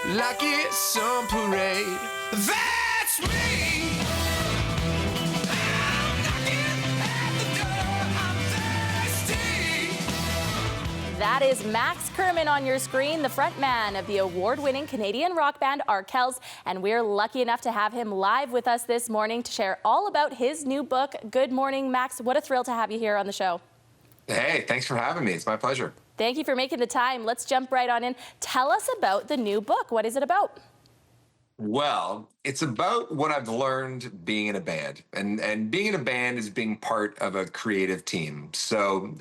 like it's some parade. That's me. I'm knocking at the door. I'm thirsty. That is Max Kerman on your screen, the frontman of the award-winning Canadian rock band Arkells, and we're lucky enough to have him live with us this morning to share all about his new book. Good morning, Max. What a thrill to have you here on the show. Hey, thanks for having me. It's my pleasure. Thank you for making the time. Let's jump right on in. Tell us about the new book. What is it about? Well, it's about what I've learned being in a band. And being in a band is being part of a creative team. So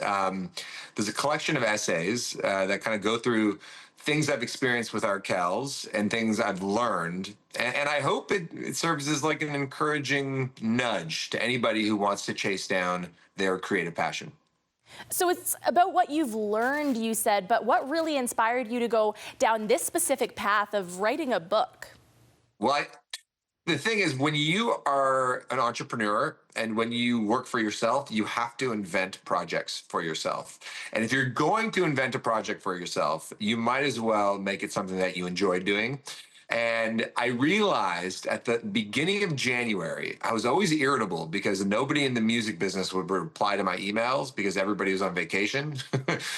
there's a collection of essays that kind of go through things I've experienced with Arkells and things I've learned. And I hope it serves as like an encouraging nudge to anybody who wants to chase down their creative passion. So it's about what you've learned, you said, but what really inspired you to go down this specific path of writing a book? Well, the thing is, when you are an entrepreneur and when you work for yourself, you have to invent projects for yourself. And if you're going to invent a project for yourself, you might as well make it something that you enjoy doing. And I realized at the beginning of January, I was always irritable because nobody in the music business would reply to my emails because everybody was on vacation.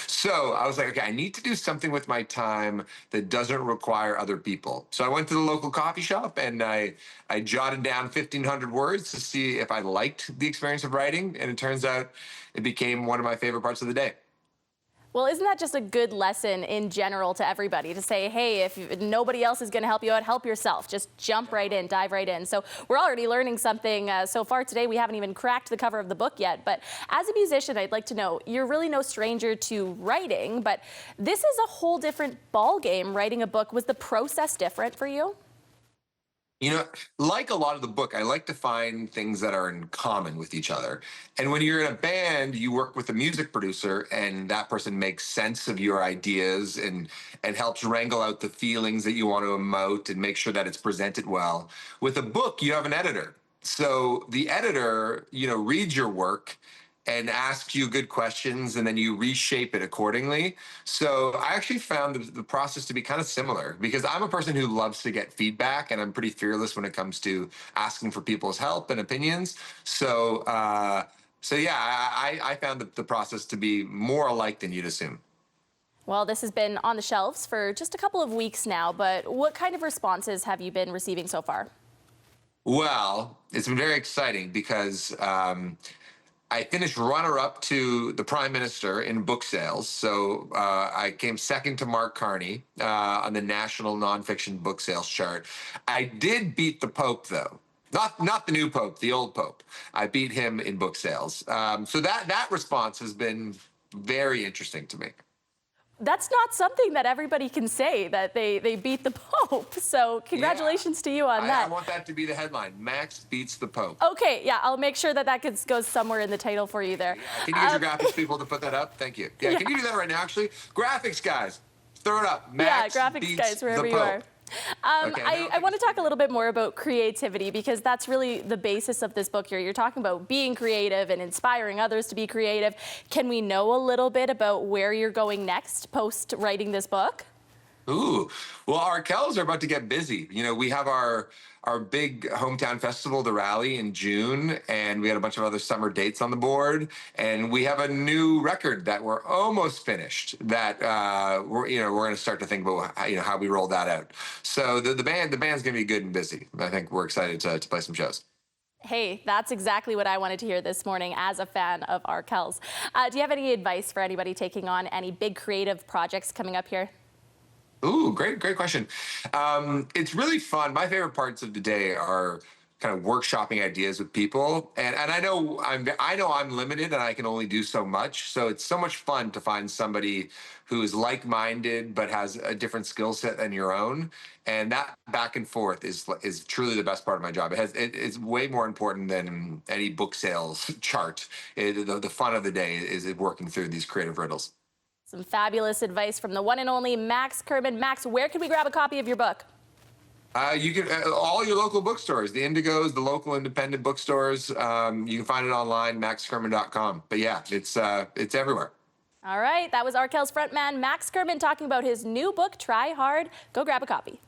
So I was like, okay, I need to do something with my time that doesn't require other people. So I went to the local coffee shop and I jotted down 1,500 words to see if I liked the experience of writing. And it turns out it became one of my favorite parts of the day. Well, isn't that just a good lesson in general to everybody to say, hey, if nobody else is going to help you out, help yourself. Just jump right in, dive right in. So we're already learning something so far today. We haven't even cracked the cover of the book yet. But as a musician, I'd like to know, you're really no stranger to writing, but this is a whole different ball game, writing a book. Was the process different for you? You know, like a lot of the book, I like to find things that are in common with each other. And when you're in a band, you work with a music producer and that person makes sense of your ideas and helps wrangle out the feelings that you want to emote and make sure that it's presented well. With a book, you have an editor. So the editor, reads your work and asks you good questions, and then you reshape it accordingly. So I actually found the process to be kind of similar because I'm a person who loves to get feedback, and I'm pretty fearless when it comes to asking for people's help and opinions. So yeah, I found the process to be more alike than you'd assume. Well, this has been on the shelves for just a couple of weeks now, but what kind of responses have you been receiving so far? Well, it's been very exciting because I finished runner-up to the Prime Minister in book sales. So I came second to Mark Carney on the national nonfiction book sales chart. I did beat the Pope, though. Not the new Pope, the old Pope. I beat him in book sales. So that response has been very interesting to me. That's not something that everybody can say, that they beat the Pope. So congratulations to you on that. I want that to be the headline. Max beats the Pope. Okay, yeah, I'll make sure that goes somewhere in the title for you there. Can you use your graphics people to put that up? Thank you. Yeah, can you do that right now, actually? Graphics guys, throw it up. Max graphics beats guys, wherever the you Pope. are. I want to talk a little bit more about creativity because that's really the basis of this book here. You're talking about being creative and inspiring others to be creative. Can we know a little bit about where you're going next post writing this book? Ooh, well, our Arkells are about to get busy. We have our big hometown festival, the Rally, in June, and we had a bunch of other summer dates on the board. And we have a new record that we're almost finished. That we're going to start to think about how we roll that out. So the band's going to be good and busy. I think we're excited to play some shows. Hey, that's exactly what I wanted to hear this morning as a fan of Arkells. Do you have any advice for anybody taking on any big creative projects coming up here? Ooh, great question. It's really fun. My favorite parts of the day are kind of workshopping ideas with people, and I know I'm limited and I can only do so much. So it's so much fun to find somebody who is like-minded but has a different skill set than your own, and that back and forth is truly the best part of my job. It's way more important than any book sales chart. The fun of the day is working through these creative riddles. Some fabulous advice from the one and only Max Kerman. Max, where can we grab a copy of your book? You can all your local bookstores, the Indigos, the local independent bookstores. You can find it online, maxkerman.com. But yeah, it's everywhere. All right, that was Arkells frontman Max Kerman talking about his new book, Try Hard. Go grab a copy.